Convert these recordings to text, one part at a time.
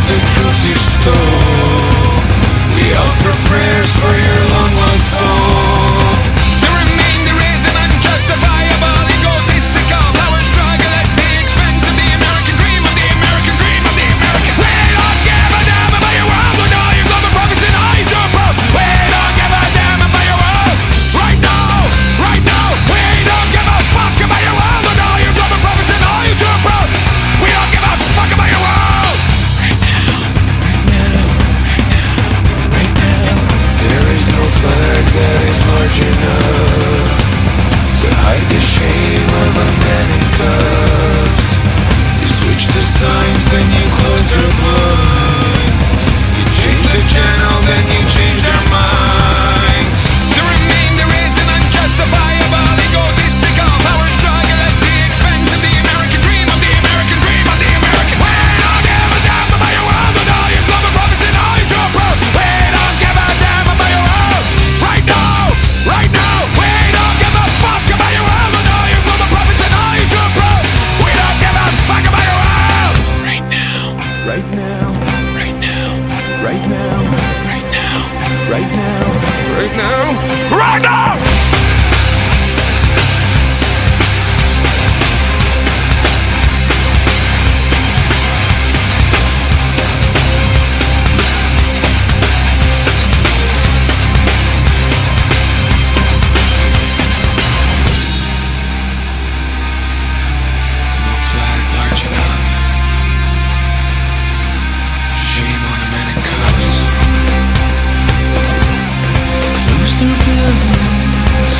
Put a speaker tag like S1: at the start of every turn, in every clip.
S1: the truth you stole. We offer prayers for your long lost soul. The remainder is an unjustifiable, egotistical power struggle at the expense of the American dream, of the American dream, of the American. We don't give a damn about your world with all your global profits and all your proof. We don't give a damn about your world. Right now, right now. We don't give a fuck about your world with all your global profits and all your proof. We don't give a fuck about your world. Right now. There is no flag that is large enough to hide the shame of a man in cuffs. You switch the signs, then you close their blinds. You change the channel, then you change their minds. The remainder is an unjustifiable, egotistical power struggle at the expense of the American dream, of the American dream, of the American. We don't give a damn about your world with all your global profits and all your proof. We don't give a damn about your world. Right now, right now. We don't give a fuck about your world with all your global profits and all your proof. We don't give a fuck about your world. Right now, right now, right now, right now, right now, right now, right now, right now. No flag large enough. Shame on the men in cuffs. Close their blinds.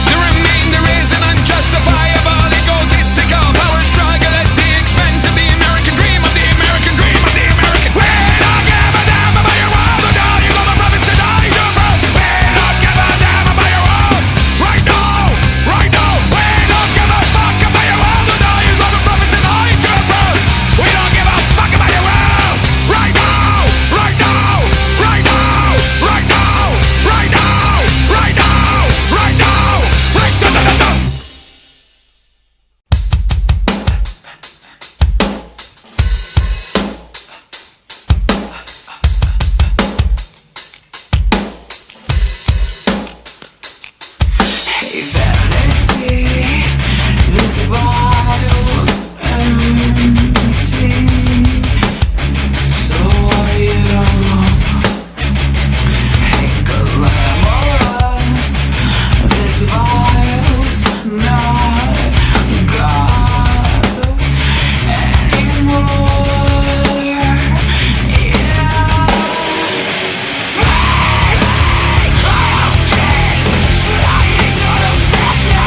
S1: The remainder is an unjustifiable, egotistical power struggle at the expense of the American dream, of the American dream, of the American. We don't give a damn about your world with all your global profits and all your proof. We don't give a damn about your world. Right now, right now. We don't give a fuck about your world with all your global profits and all your proof. We don't give a fuck about your world. Right now, right now, right now, right now, right now, right now, right now, right now. Hey, vanity, this bottle's empty, and so are you. Hey, glamorous, this vial's not God anymore. Yeah. Sliding on a fashion.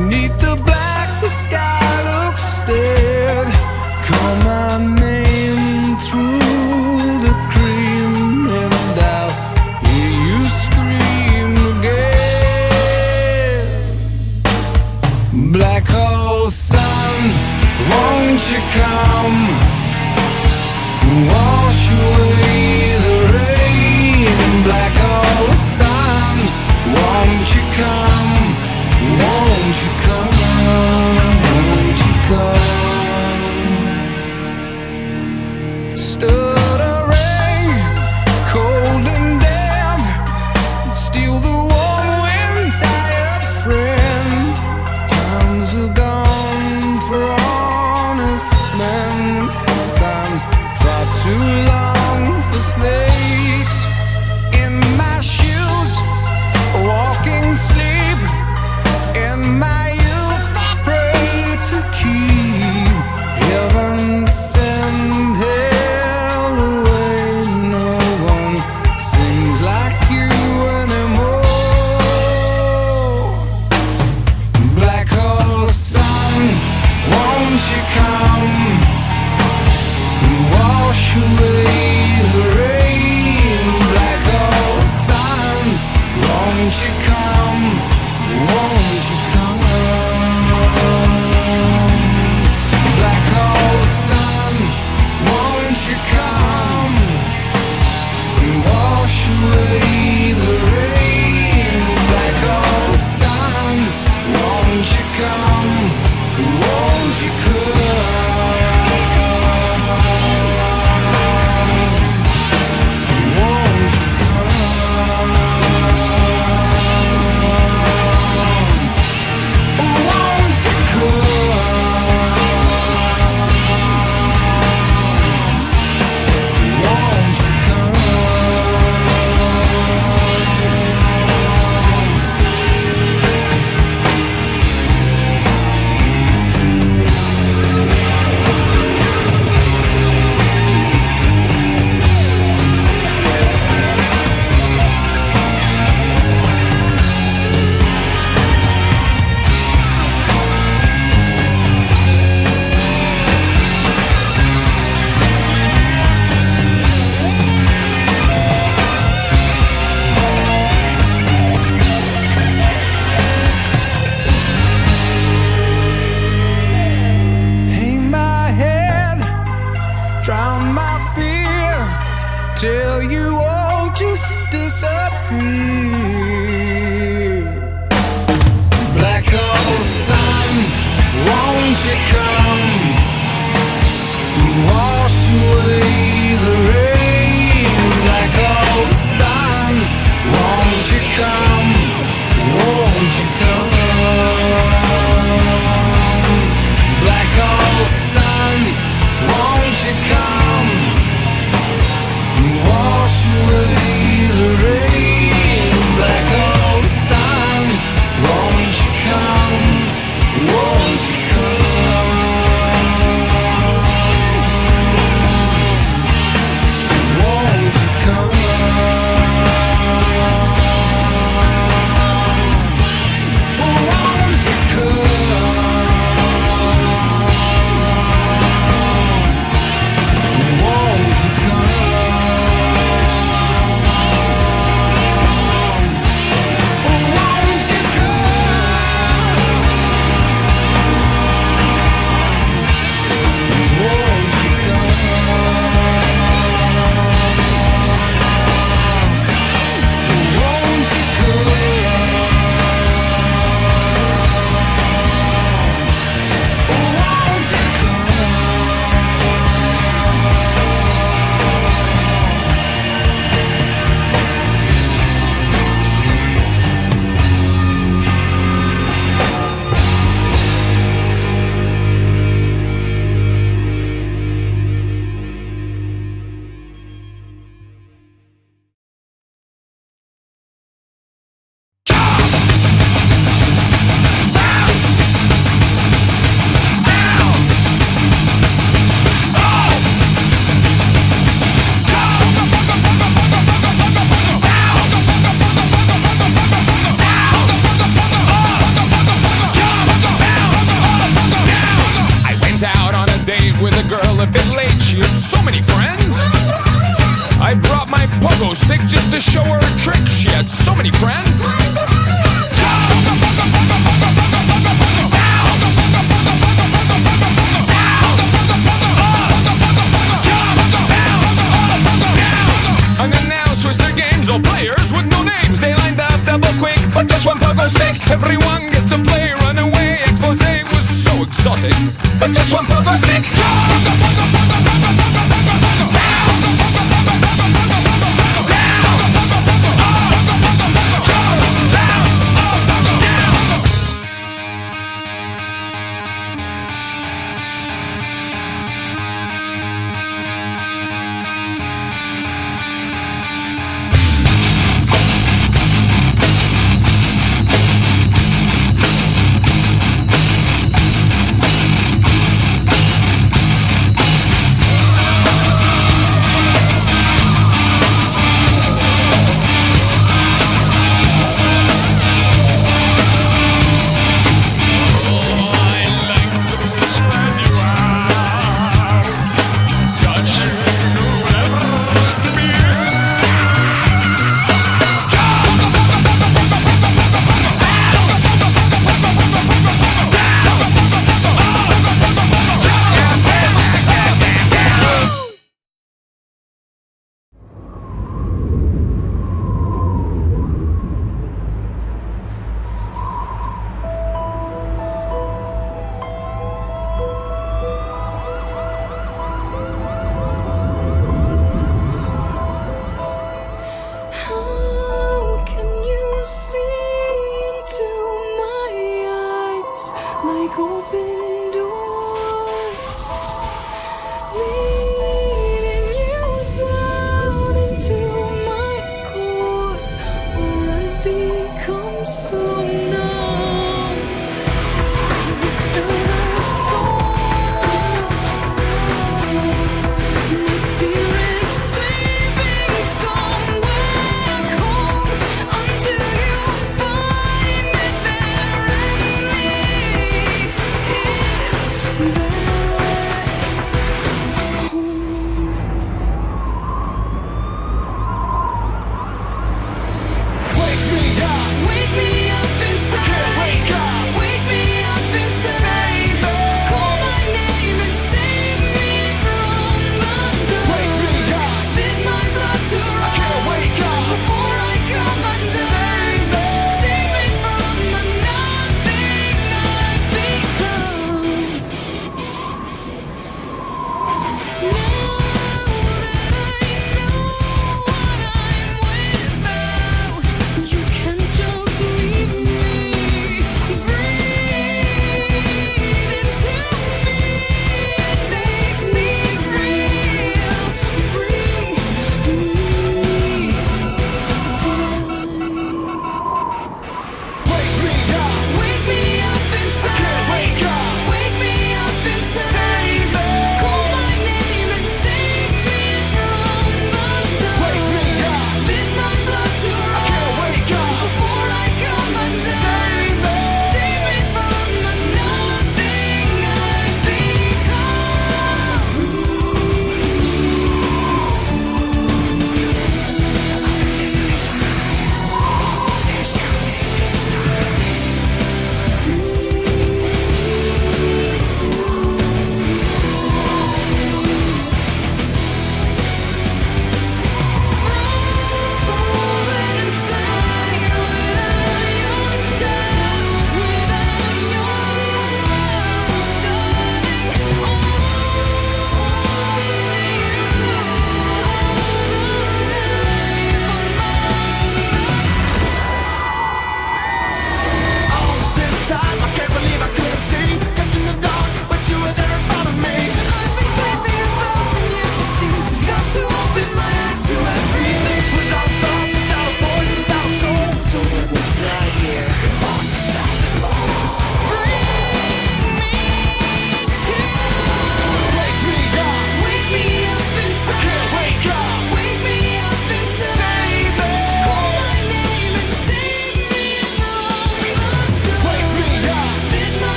S1: Beneath the black, the sky looks dead. Call my name through the cream, and I'll hear you scream again. Black hole sun, won't you come? Wash away the rain. Black hole sun, won't you come? Won't you come? Won't you come? Stuttering, cold and damp, steal the warm wind, tired friend. Times are gone for honest men, and sometimes far too long for snakes. In my shoes, walking sleep. In my youth I pray to keep heaven send hell away. No one sings like you anymore. Black hole sun, won't you come? Wash away the rain. Black hole sun, won't you come? Won't you come? Black hole sun, won't you come? Wash away the rain. Black hole sun, won't you come? Won't you come? Won't you come? Won't you come? Won't you come? Hang my head, drown my fear, till you all just disappear. Black hole sun, won't you come? Wash away the rain. Black hole sun, won't you come? Won't you come? Black hole sun, won't you come? Wash away the rain. Black hole sun, won't you come? Won't you come?
S2: pogo stick just to show her a trick. She had so many friends. And then now switch their games, all players with no names. They lined up double quick, but just one pogo stick. Everyone gets to play, run away. Expose was so exotic, but just one pogo stick.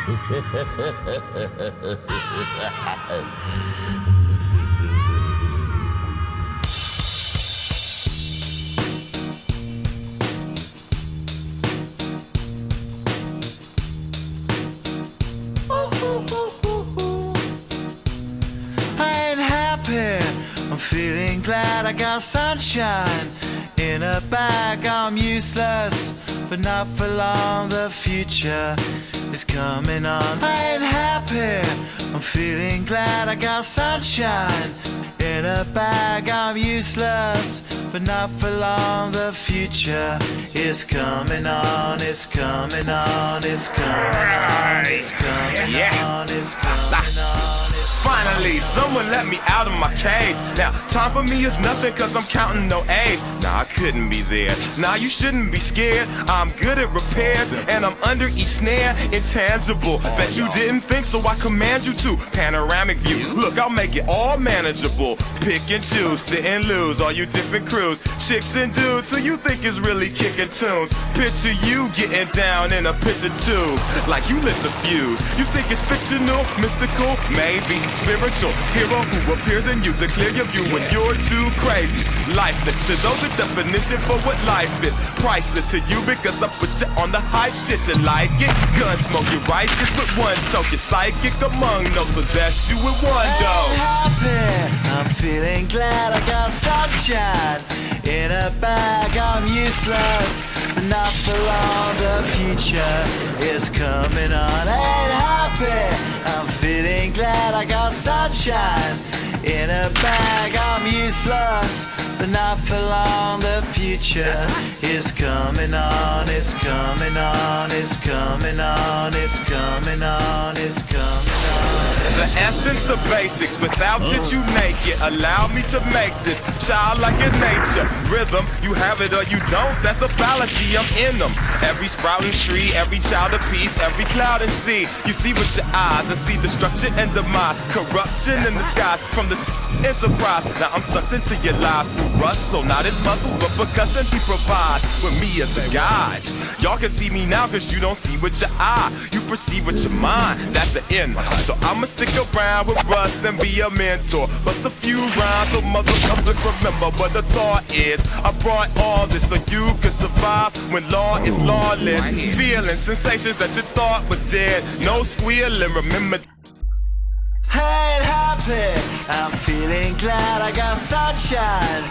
S3: I'm feeling glad I got sunshine in a bag. I'm useless, but not for long. The future is coming on. I ain't happy. I'm feeling glad I got sunshine in a bag. I'm useless, but not for long. The future is coming on. It's coming on. It's coming on. It's coming on. It's coming on.
S4: Finally, someone let me out of my cage. Now, time for me is nothing cause I'm counting no A's. Nah, I couldn't be there. Nah, you shouldn't be scared. I'm good at repairs and I'm under each snare. Intangible. Bet you didn't think, so I command you to. Panoramic view. Look, I'll make it all manageable. Pick and choose, sit and lose. All you different crews, chicks and dudes who you think is really kicking tunes. Picture you getting down in a picture tube, like you lit the fuse. You think it's fictional, mystical, maybe spiritual hero who appears in you to clear your view when you're too crazy. Lifeless to those, the definition for what life is. Priceless to you because I put you on the hype shit. You like it? Gun smoke, you righteous with one toe. You're psychic among those, possess you with one go.
S3: Happy. I'm feeling glad I got sunshine in a bag. I'm useless, but not for long. The future is coming on. Ain't happy. I'm feeling glad I got sunshine in a bag. I'm useless, but not for long. The future is coming on. It's coming on. It's coming on. It's coming on. It's coming on.
S4: The essence, the basics, without it you naked. Allow me to make this childlike in nature. Rhythm, you have it or you don't, that's a fallacy, I'm in them. Every sprouting tree, every child of peace, every cloud and sea. You see with your eyes and see destruction and demise. Corruption in the skies from this enterprise. Now I'm sucked into your lives through rust, so not as muscles, but percussion he provides with me as a guide. Y'all can see me now cause you don't see with your eye. You perceive with your mind, that's the end. So I'ma stick around with Russ and be a mentor. Bust a few rhymes so motherfuckers remember what the thought is. I brought all this so you can survive when law is lawless. Feeling sensations that you thought was dead. No squealing, remember.
S3: I ain't happy. I'm feeling glad I got sunshine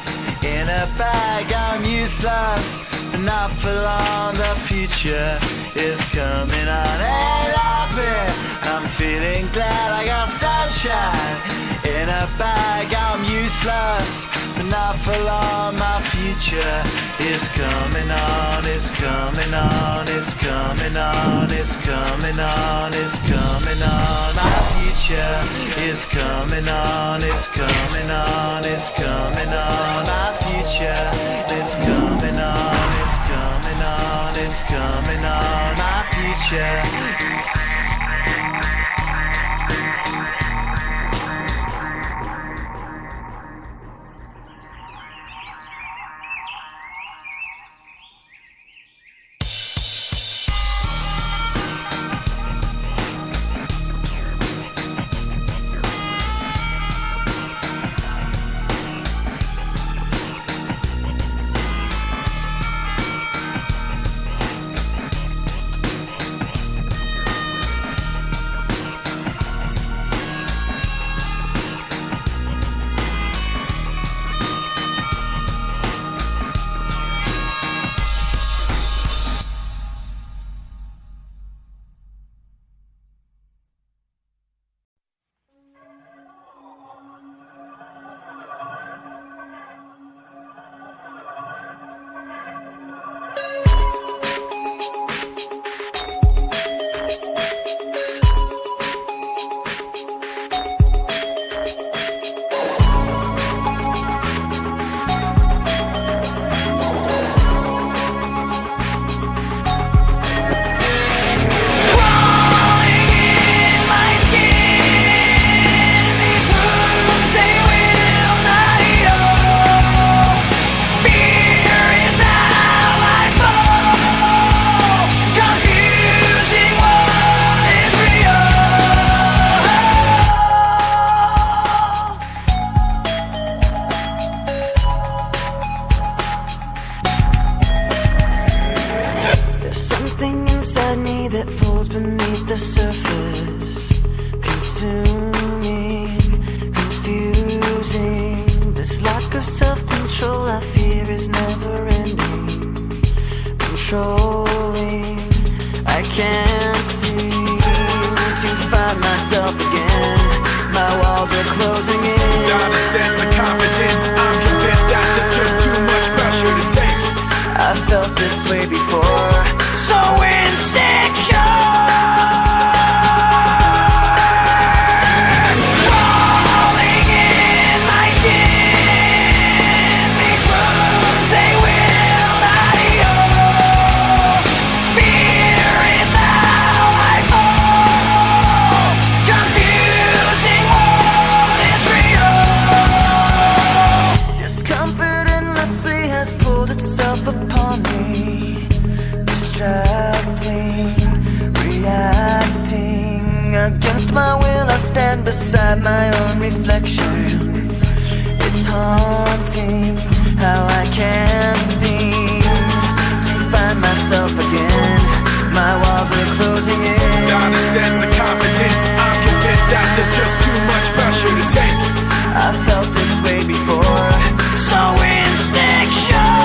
S3: in a bag. I'm useless, but not for long. The future is coming on. Ain't happy. I'm feeling glad I got sunshine in a bag. I'm useless, but not for long. My future is coming on. It's coming on. It's coming on. It's coming on. It's coming on. My future is coming on. It's coming on. It's coming on. My future is coming on. It's coming on. It's coming on. My future. agony that pulls beneath the surface, consuming, confusing. This lack of self-control I fear is never ending, controlling. I can't seem to find myself again. My walls are closing in.
S4: Not a sense of confidence, I'm convinced that there's just too much pressure to take.
S3: I felt this way before, so insecure. Crawling in my skin, these wounds they will not heal. Fear is how I fall. Confusing what is real. Discomfort endlessly has pulled itself upon me, distracting, reacting. Against my will I stand beside my own reflection. It's haunting how I can't seem to find myself again. My walls are closing in.
S4: Not a sense of confidence, I'm convinced that there's just too much pressure to take.
S3: I felt this way before, so insecure.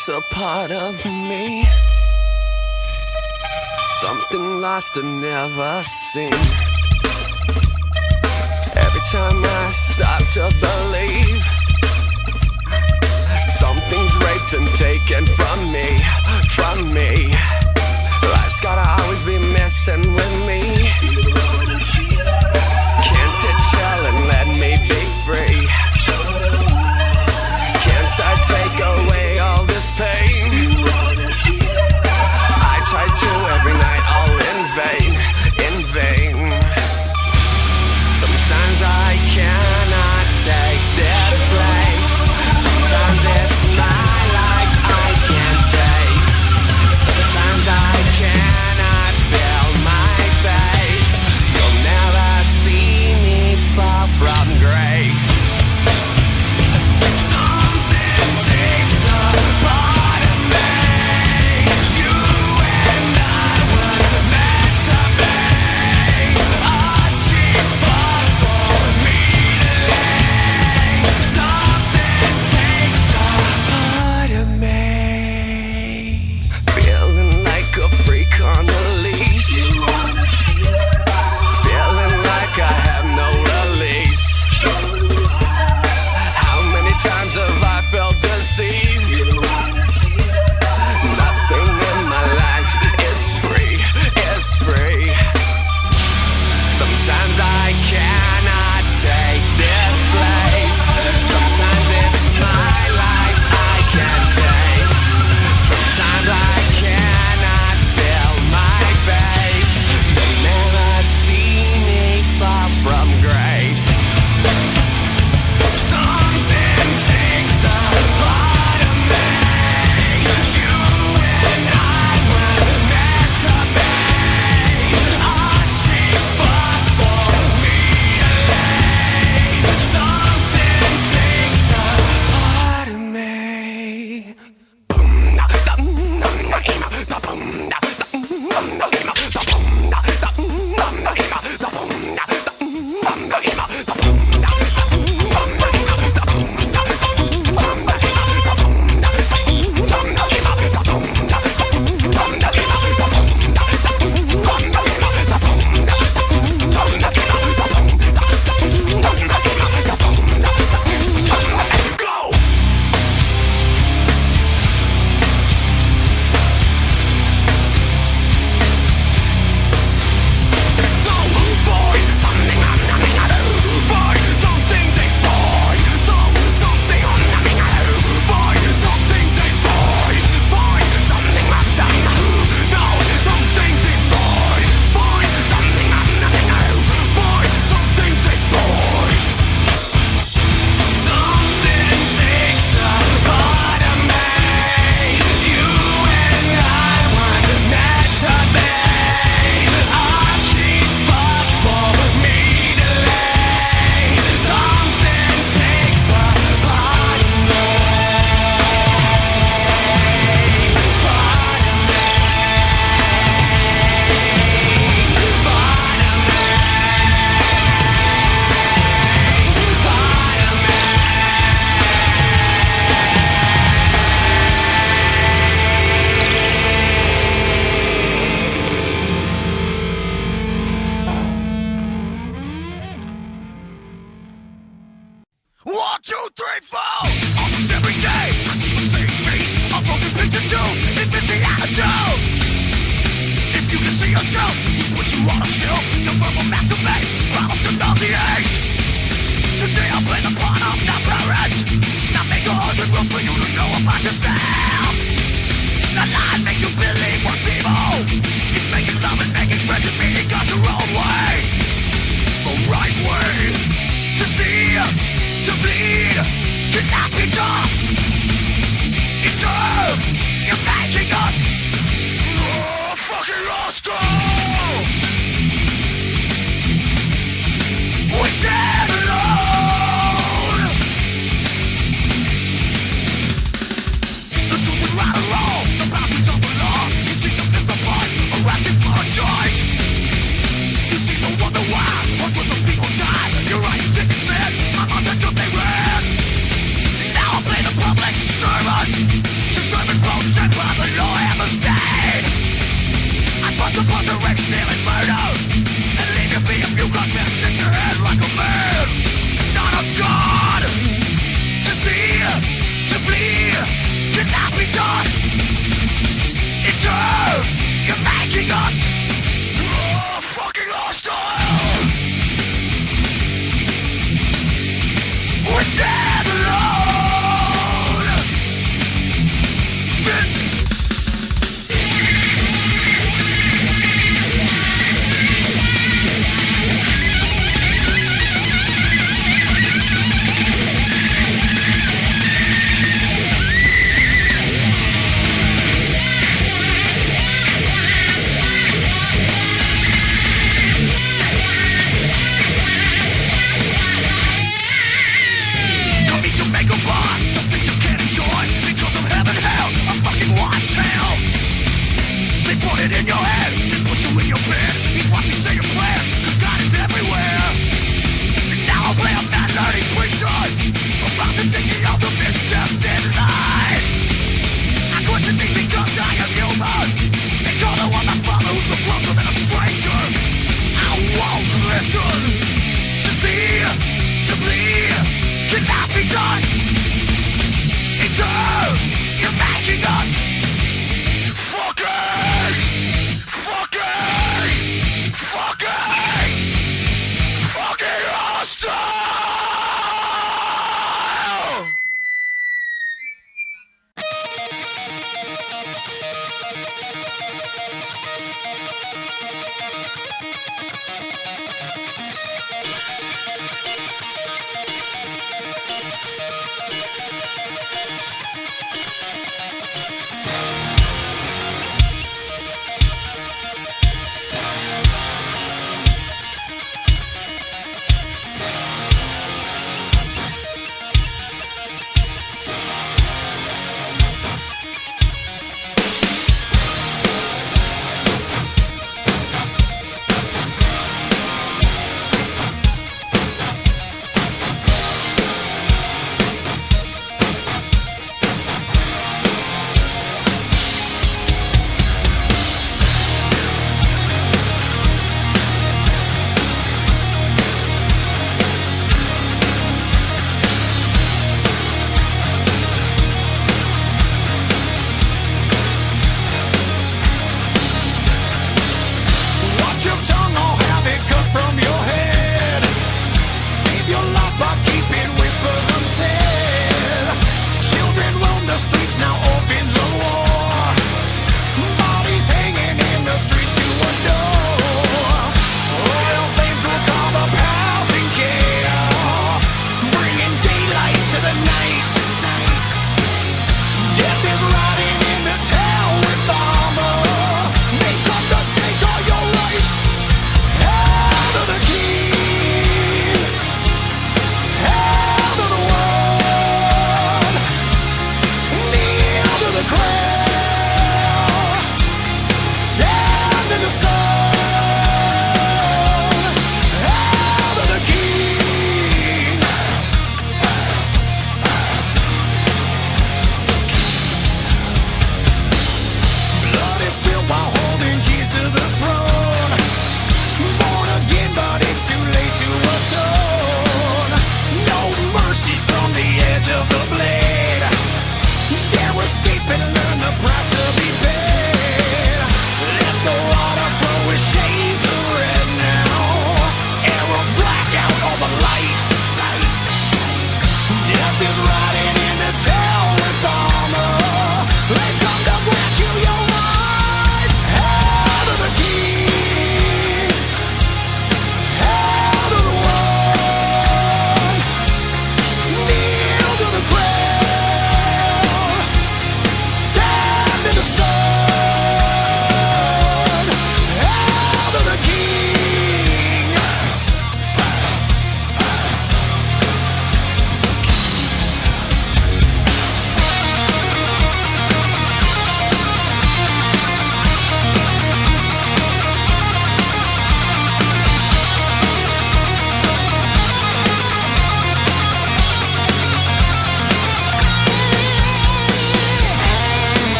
S1: takes a part of me. Something lost and never seen. Every time I start to believe something's raped and taken from me, from me. Life's gotta always be messing with me. Can't it chill and let me be free? Can't I take away all this pain? I try to every night, all in vain, in vain. Sometimes I cannot take this place. Sometimes it's my life I can't taste. Sometimes I cannot feel my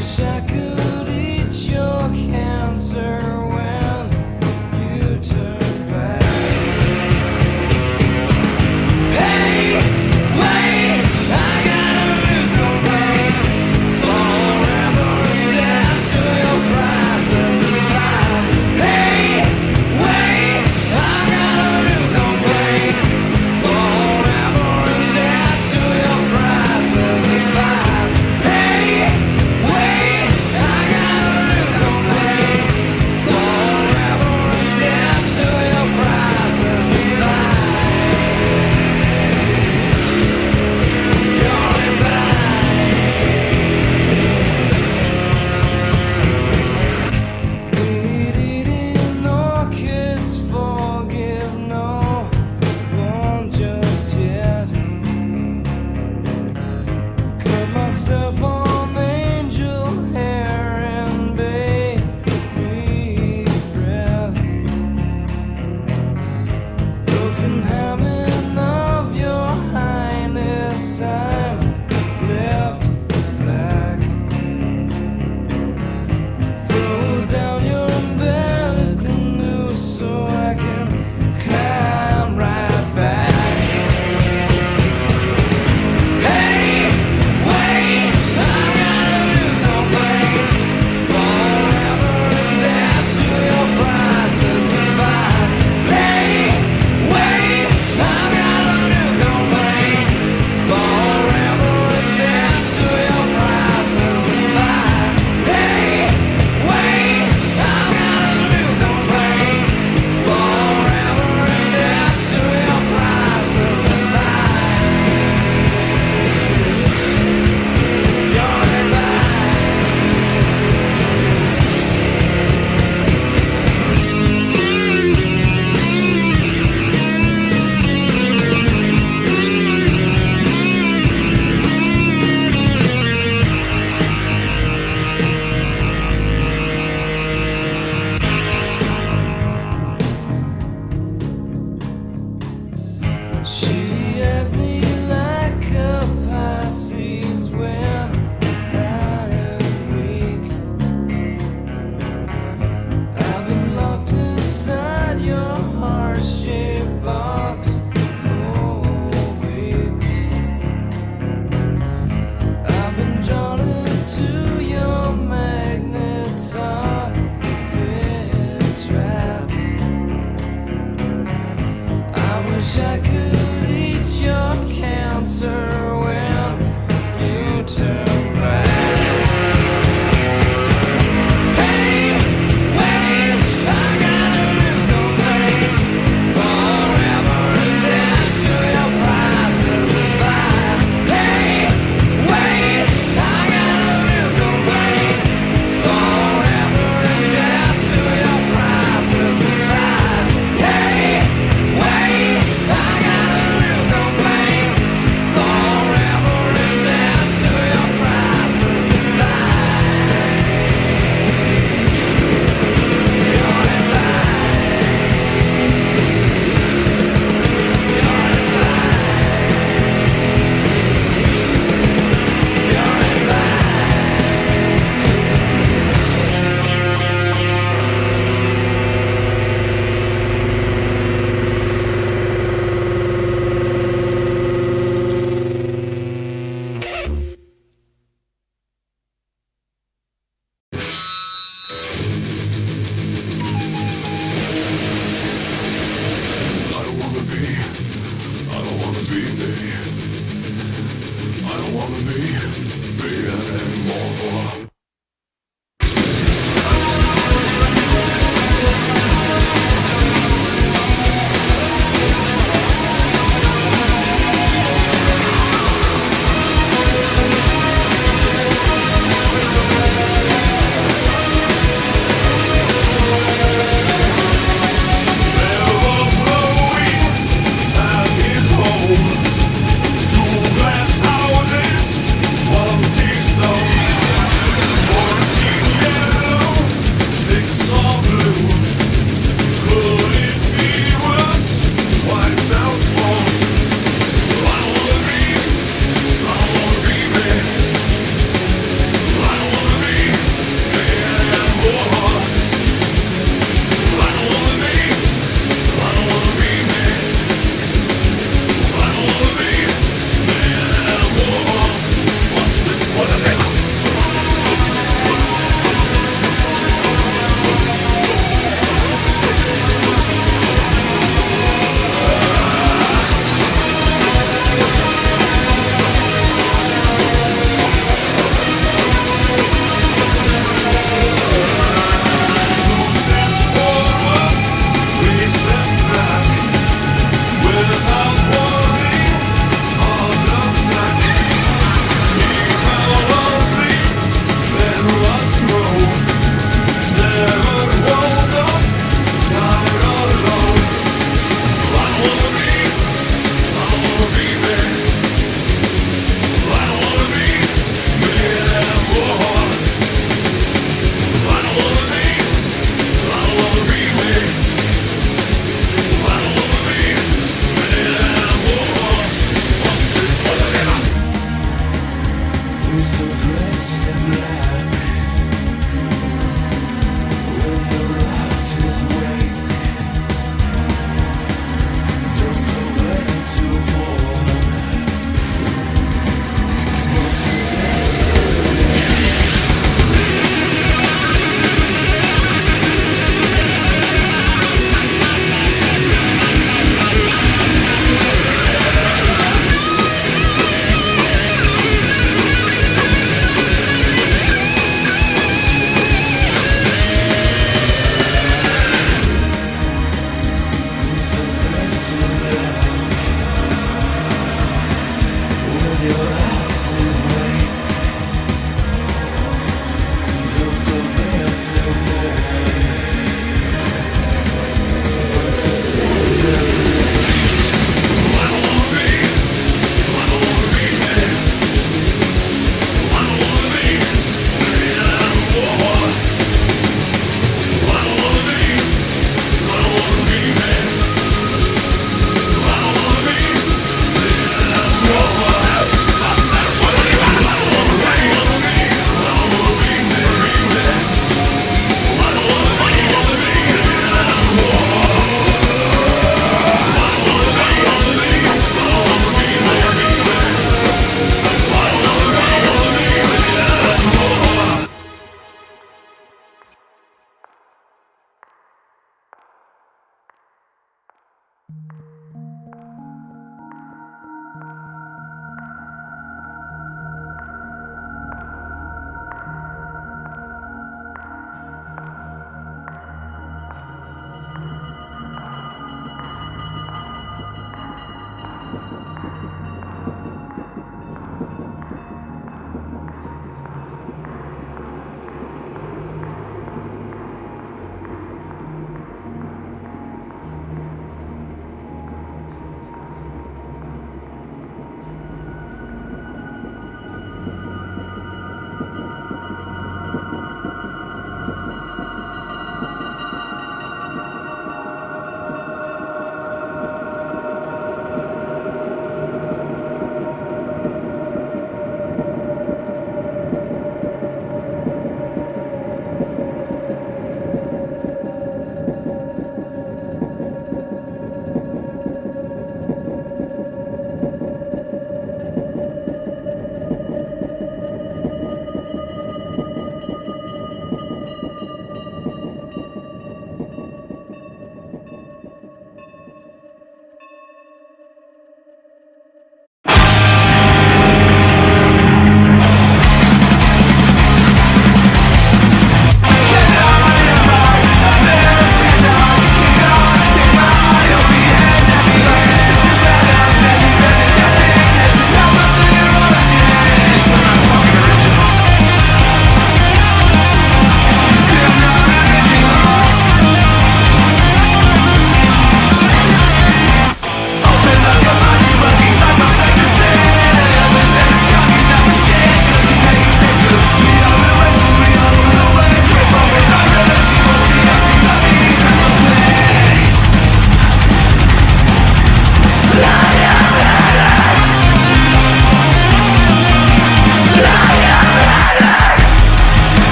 S1: wish I could eat your cancer when you turn back. Hey, wait, I got a new complaint. Forever dead to your prices and lies. Hey, wait, I got a new complaint. Forever dead to your prices and lies. Hey, wait.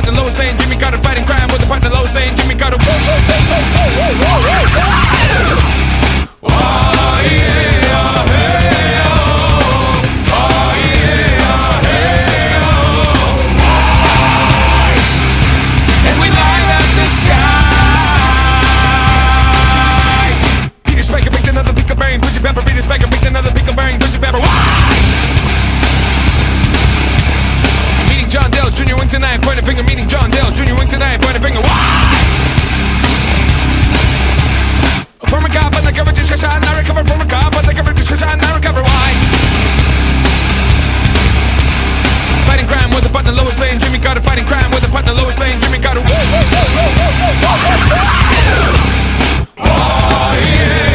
S2: partner Lois Lane, Jimmy Carter fighting crime with the partner Lois Lane, Jimmy Carter. And we light up the sky. Peter Spiker picked another pick of brain, Pussy Pepper. Peter Spiker picked another pick of brain, Pussy Pepper. Meeting John Dale Jr. wink tonight, point a finger. Meeting John Dale Jr. wink tonight, point a finger. From a car, but the cover just shot, and I recover from a car, but the cover just shot, and I recover. Why? Fighting crime with the partner Lois Lane, Jimmy Carter. Fighting crime with the partner Lois Lane, Jimmy Carter. Oh yeah.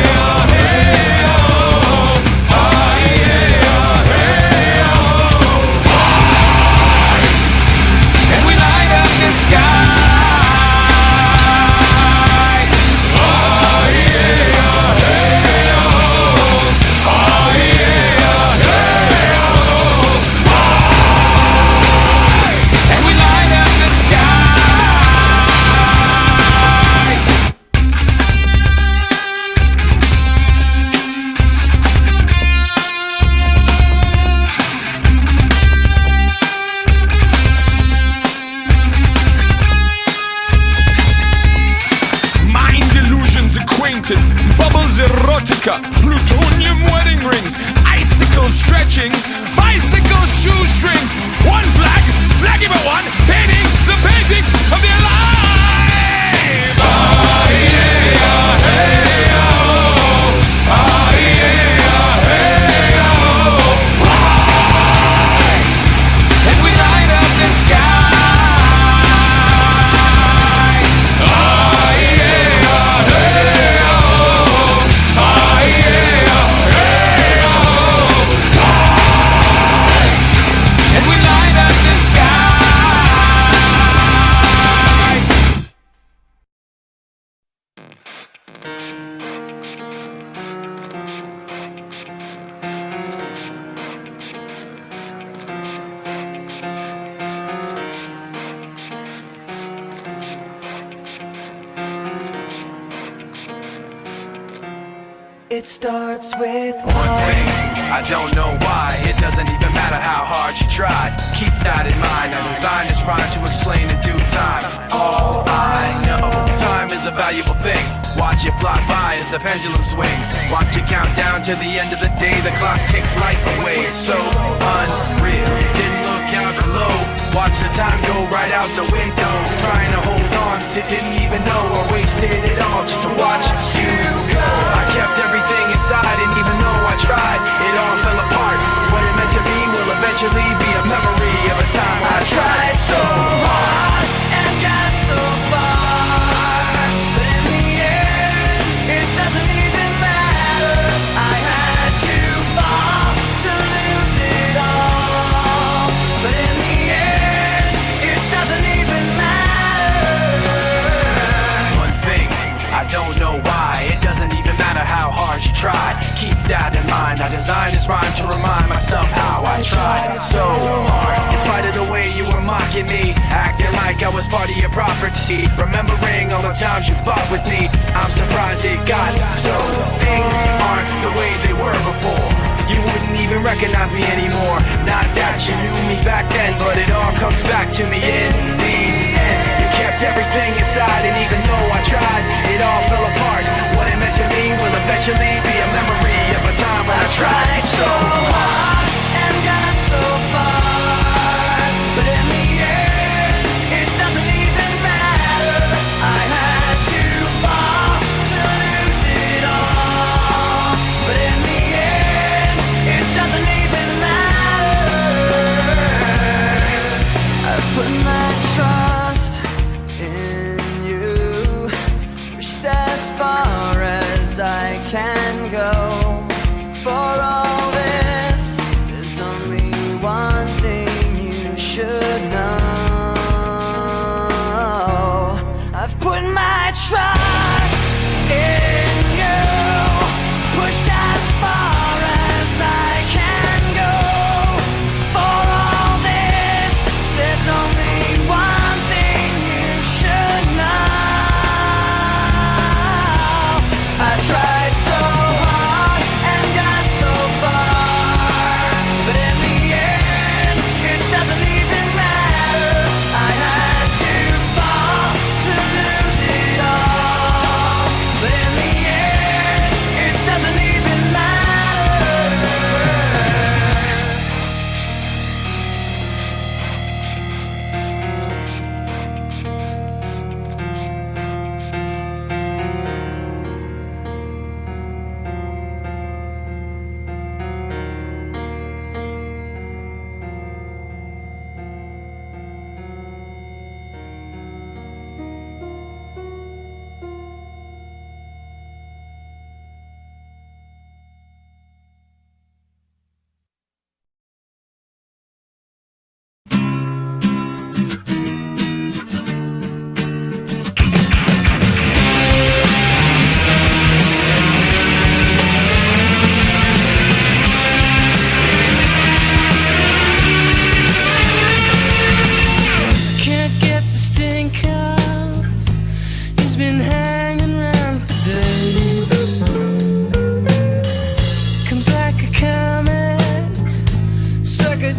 S2: Plutonium wedding rings, icicle stretchings, bicycle shoestrings, one flag, flaggy but one, painting the paintings of their life. Ah, yeah, hey, oh. Ah, yeah, hey, oh. And we light up the sky. Ah, yeah, hey, oh. And we light up the
S3: It starts with
S4: one thing, I don't know why. It doesn't even matter how hard you try. Keep that in mind. I designed this rhyme to explain in due time. All I know, time is a valuable thing. Watch it fly by as the pendulum swings. Watch it count down to the end of the day. The clock takes life away. It's so unreal. Didn't look out below. Watch the time go right out the window. Trying to hold on to didn't even know or wasted it all just to watch you go. I kept everything inside and even though I tried, it all fell apart. What it meant to be will eventually be a memory of a time I tried so hard and got so far. But in the end, it doesn't even matter. I had to fall to lose it all. But in the end, it doesn't even matter. One thing, I don't know why. It doesn't even matter how hard you try. Keep that in mind. I designed this rhyme to remind myself how I tried so hard. In spite of the way you were mocking me, acting like I was part of your property, remembering all the times you fought with me, I'm surprised it got so. Things aren't the way they were before. You wouldn't even recognize me anymore. Not that you knew me back then, but it all comes back to me in the end. You kept everything inside, and even though I tried, it all fell apart. What it meant to me will eventually be a memory of a time when I tried so hard and got so far. But in the end, it doesn't even matter. I had to fall to lose it all. But in the end, it doesn't even matter. I put my trust in you, pushed as far as I can go. For all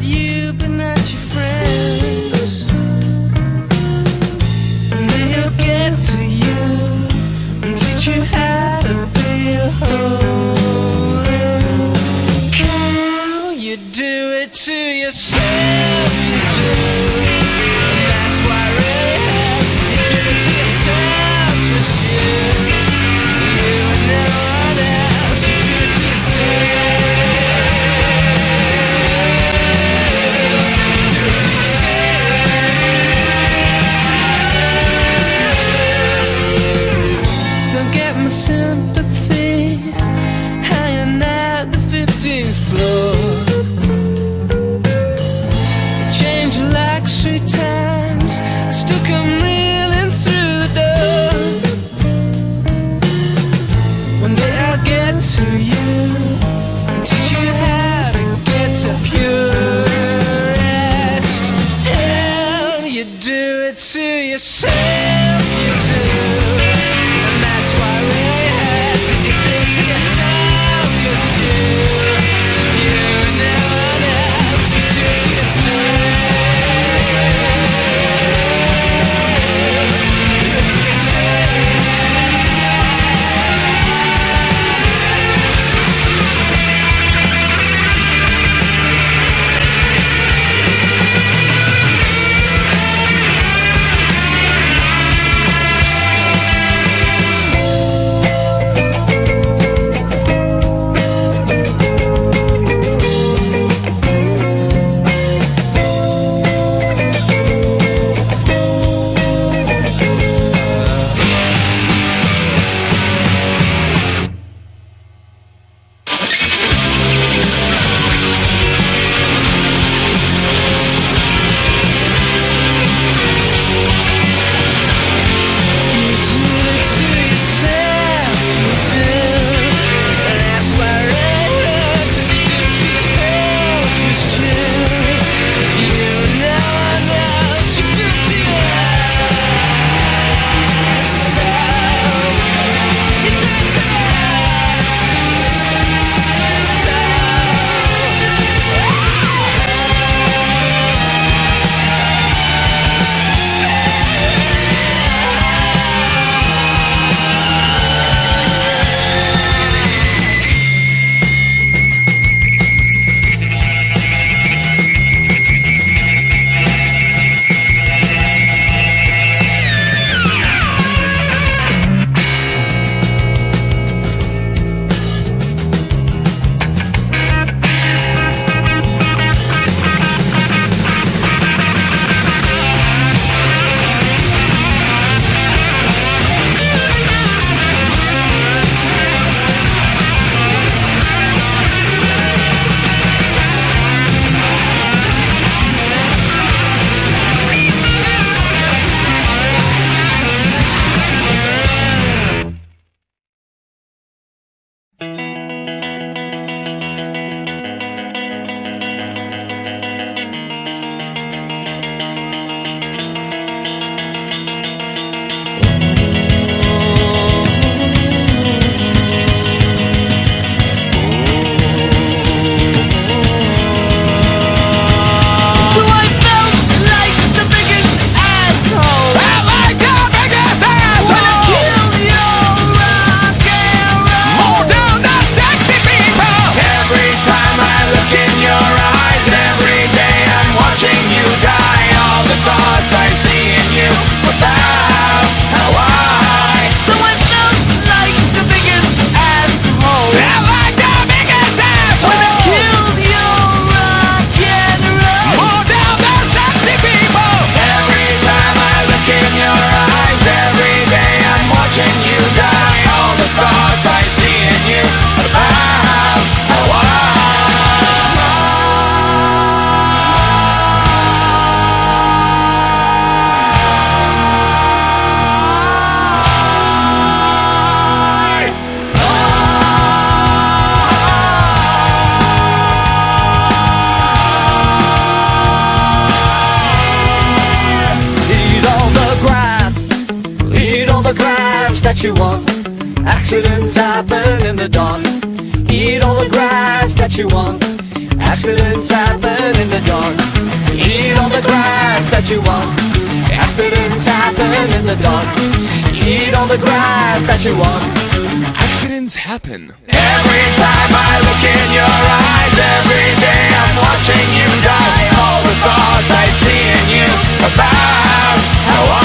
S5: you but not your friends. And they'll get to you and teach you how to be a holy cow. You do it to yourself, you do. And that's why Radiohead says you do it to yourself, just you. You and no one else, you do it to yourself. Sympathy hanging at the 15th floor. Change your locks 3 times, still come reeling through the door. One day I'll get to you and teach you how to get to pure rest. Hell, you do it to yourself, you do. And that's why Radiohead said you do it to yourself, just you. You and no one else, you do it to yourself. Do it to
S3: that you want. Accidents happen in the dawn. Eat all the grass that you want. Accidents happen in the dawn. that you want. Accidents happen in the dark. Eat all the grass that you want.
S2: Accidents happen.
S3: Every time I look in your eyes, every day I'm watching you die. All the thoughts I see in you about how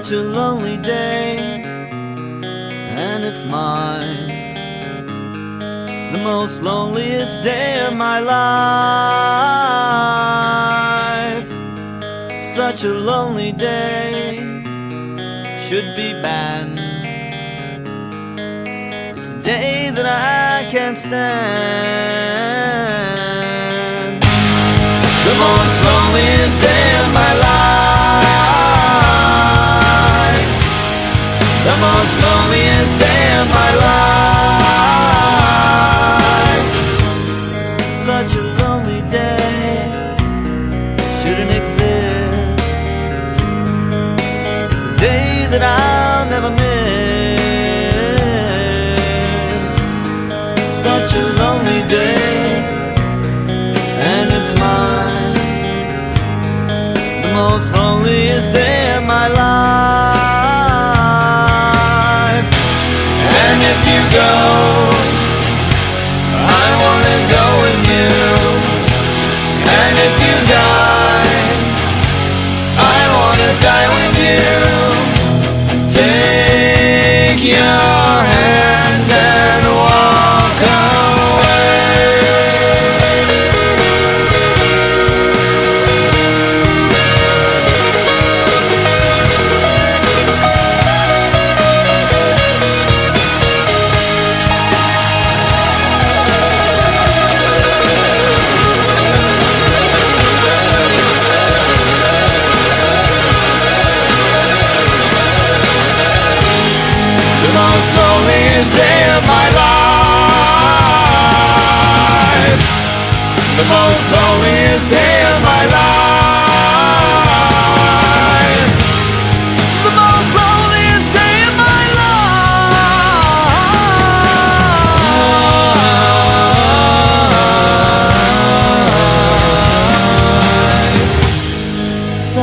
S6: such a lonely day, and it's mine, the most loneliest day of my life. Such a lonely day should be banned. It's a day that I can't stand. The most loneliest day of my life. The most loneliest day of my life. Such a lonely day shouldn't exist. It's a day that I'll never miss. Such a lonely day, and it's mine, the most loneliest day of my life. And if you go, I wanna go with you. And if you die, I wanna die with you. Take your hand and walk away.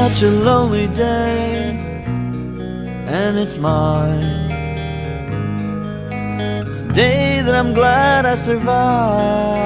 S3: such a lonely day, and it's mine. It's a day that I'm glad I survived.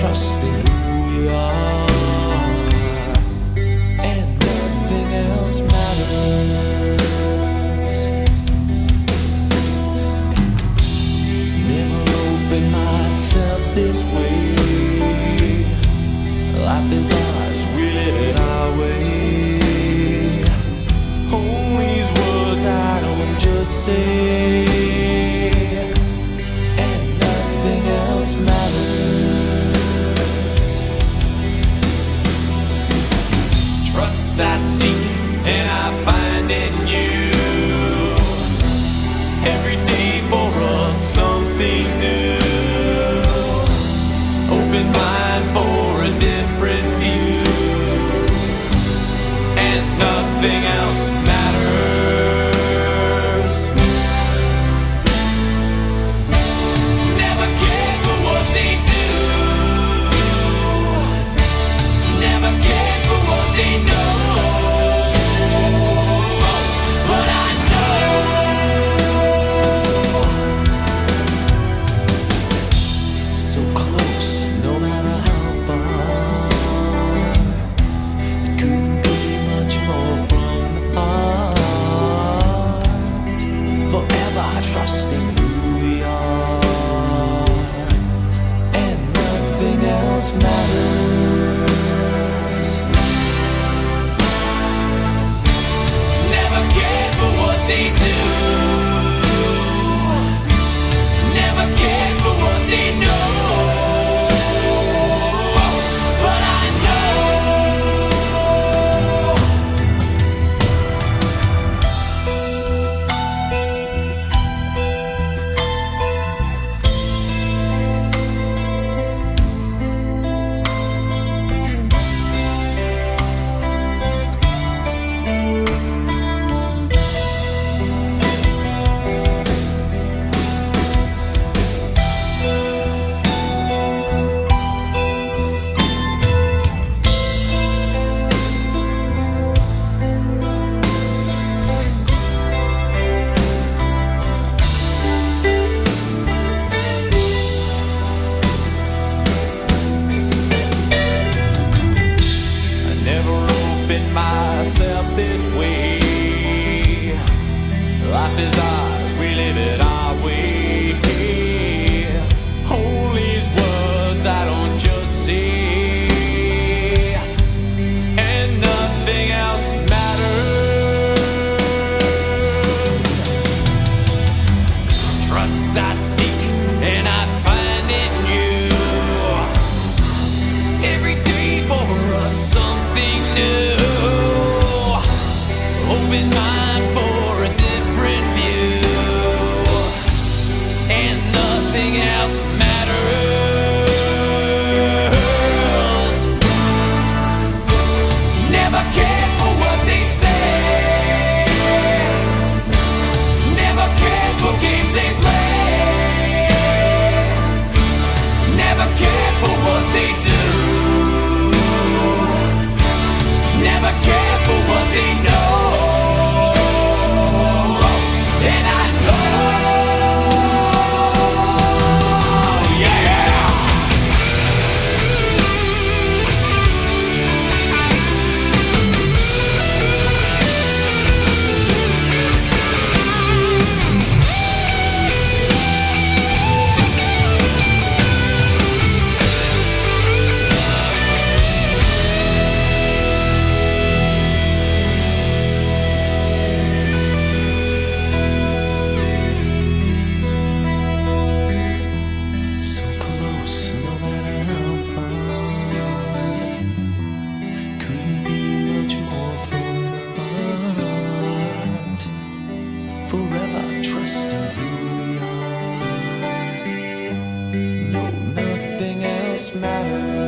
S1: trust in who we are, and nothing else matters. Never opened myself this way. Life is ours, we live it our way. Hold these words I don't just say, and nothing else matters. Trust I seek and I find in you. Every day for us something new. Open mind for a different view, and nothing else matters. Never cared for what they do, never cared for what they know, but I know so close, no matter how far. It couldn't be much more from the heart. Forever trusting who we are, and nothing else matters. Never cared for what they do, never cared for what they know, but I know I never opened myself this way. Life is ours, we live it our way. Hold these words I don't just say, and nothing else matters. Trust I seek and I find in you. Every day for us something new. Open mind for a different view, and nothing else matters. Never cared for what they say, never cared for games they play, never cared for what they do, never cared for what they know, and I know, yeah. So close, no matter how far. Couldn't be much more from the heart. Forever trusting who we are. No, nothing else matters.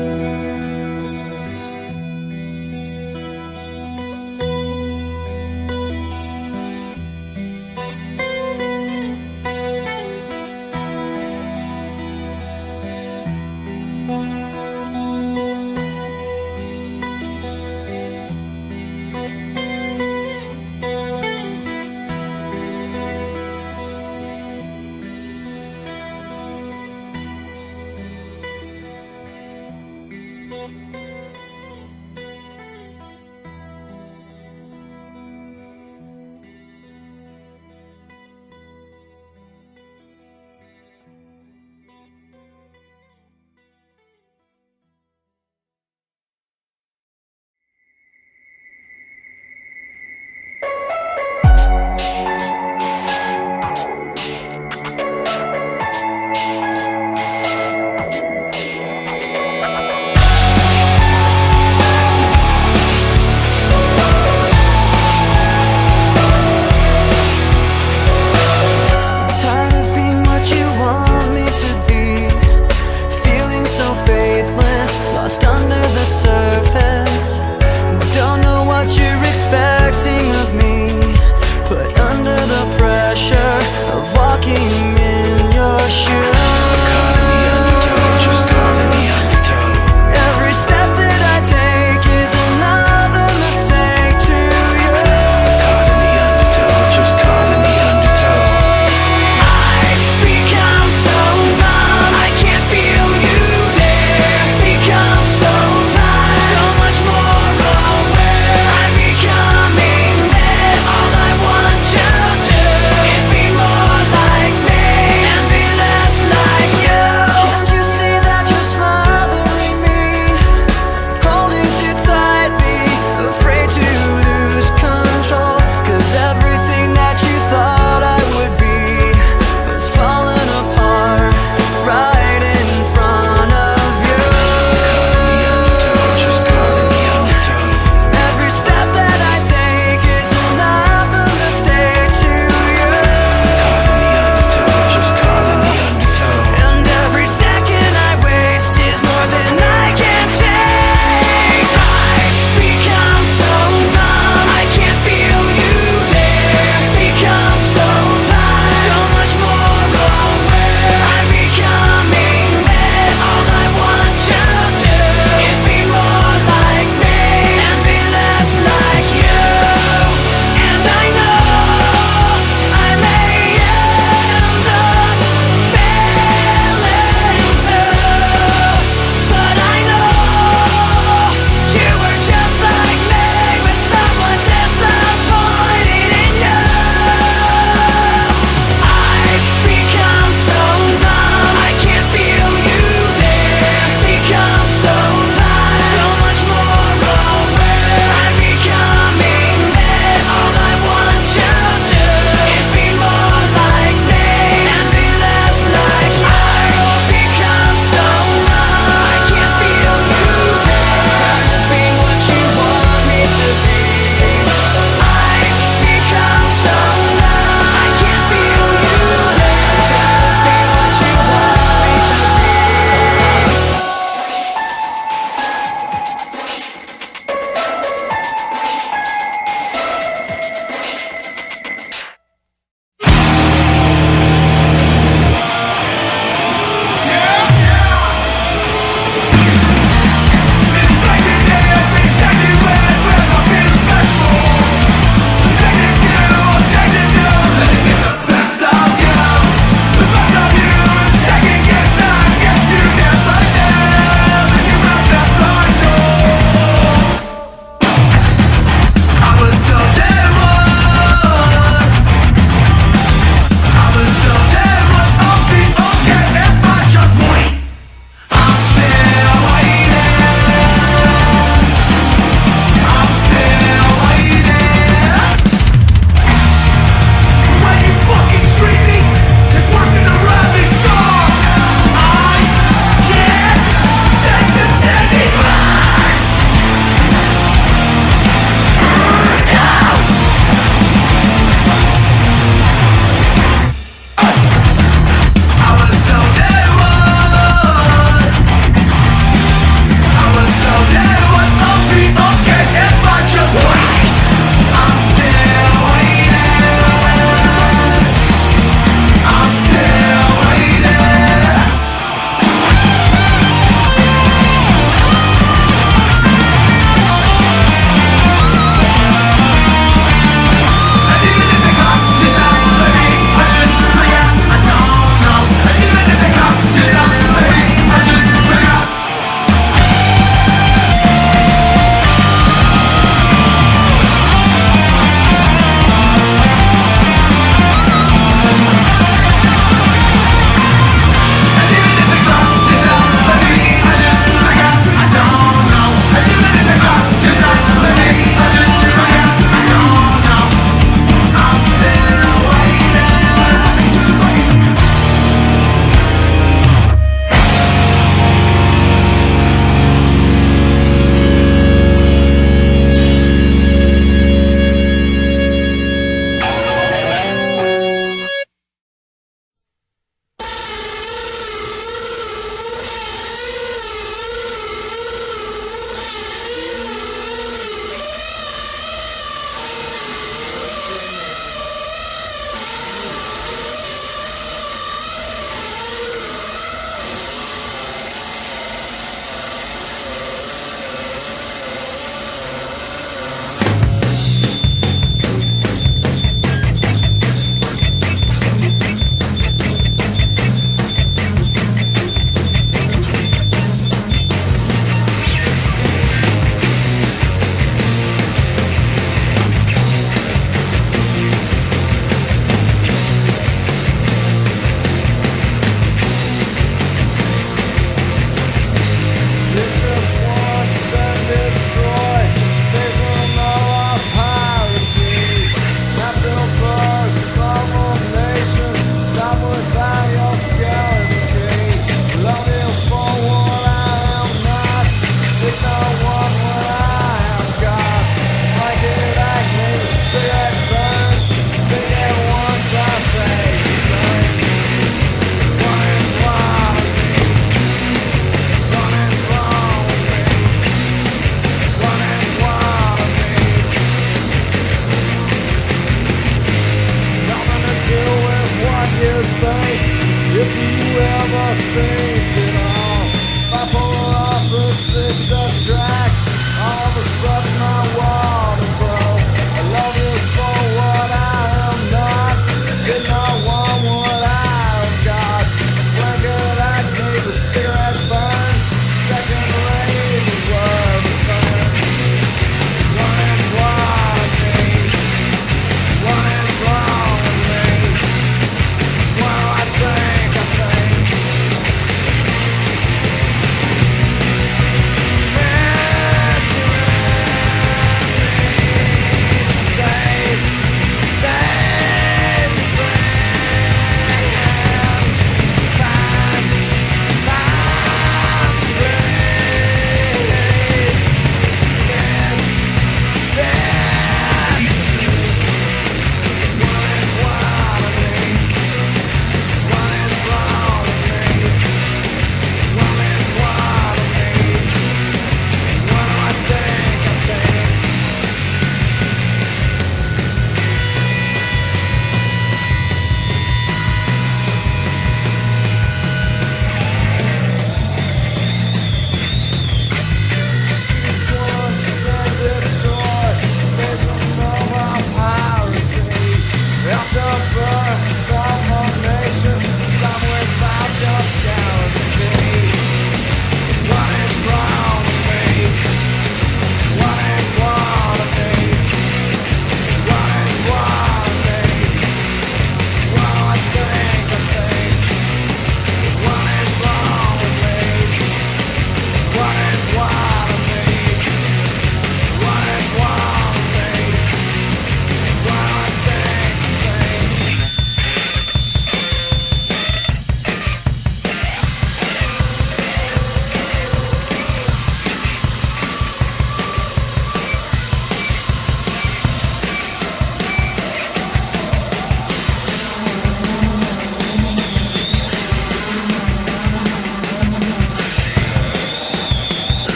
S3: just under the surface. Don't know what you're expecting of me, but under the pressure of walking in your shoes,
S1: Caught in the undertow, just caught in the undertow.
S3: every step that I take is another mistake to you.
S1: Caught in the undertow, just caught in the undertow.
S3: I've become so numb, I can't feel you there. Become so tired, so much more aware. I'm becoming this. All I want to do is be more like me and be less like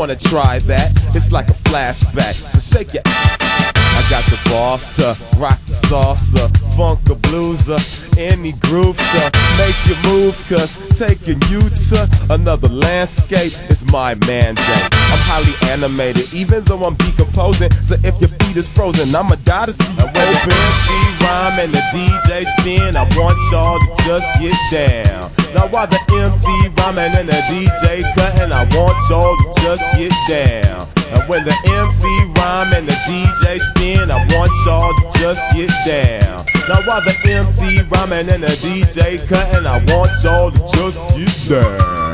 S7: wanna try that? It's like a flashback, so shake your I got the balls to rock the salsa, funk the blueser, any groove to make you move, cause taking you to another landscape is my mandate. I'm highly animated, even though I'm decomposing, so if your feet is frozen, I'ma die to see you open. MC rhyme and the DJ spin, I want y'all to just get down. Now while the MC rhyming and the DJ cutting, I want y'all to just get down. And when the MC rhyme and the DJ spin, I want y'all to just get down. Now while the MC rhyming and the DJ cutting, I want y'all to just get down.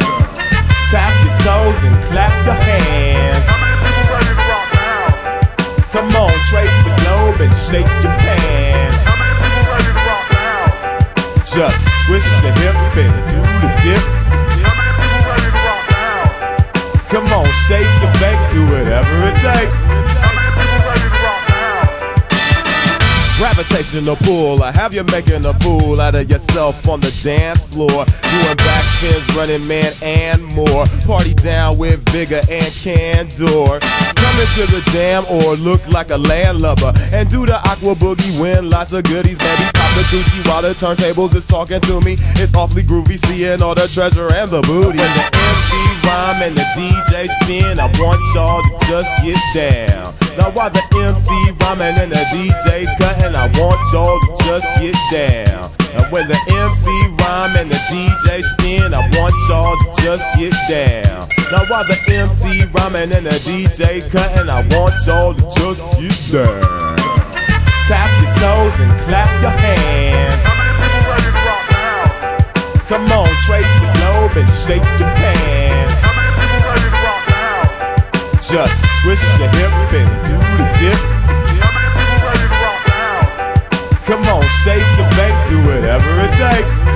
S7: Tap your toes and clap your hands. Come on, trace the globe and shake your pants. Just twist your hip and do the dip. Come on, shake and bake, do whatever it takes. Gravitational pull, I have you making a fool out of yourself on the dance floor, doing backspins, running man and more. Party down with vigor and candor. Come into the jam or look like a landlubber and do the aqua boogie, win lots of goodies, baby. Pop the Gucci while the turntables is talking to me. It's awfully groovy, seeing all the treasure and the booty. When the MC rhyme and the DJ spin, I want y'all to just get down. Now while the MC rhyming and the DJ cutting, I want y'all to just get down. And when the MC rhyme and the DJ spin, I want y'all to just get down. Now while the MC rhyming and the DJ cutting, I want y'all to just get down. Tap your toes and clap your hands. Come on, trace the globe and shake your pants. Just twist your hip and do the dip. Come on, shake and bake, do whatever it takes.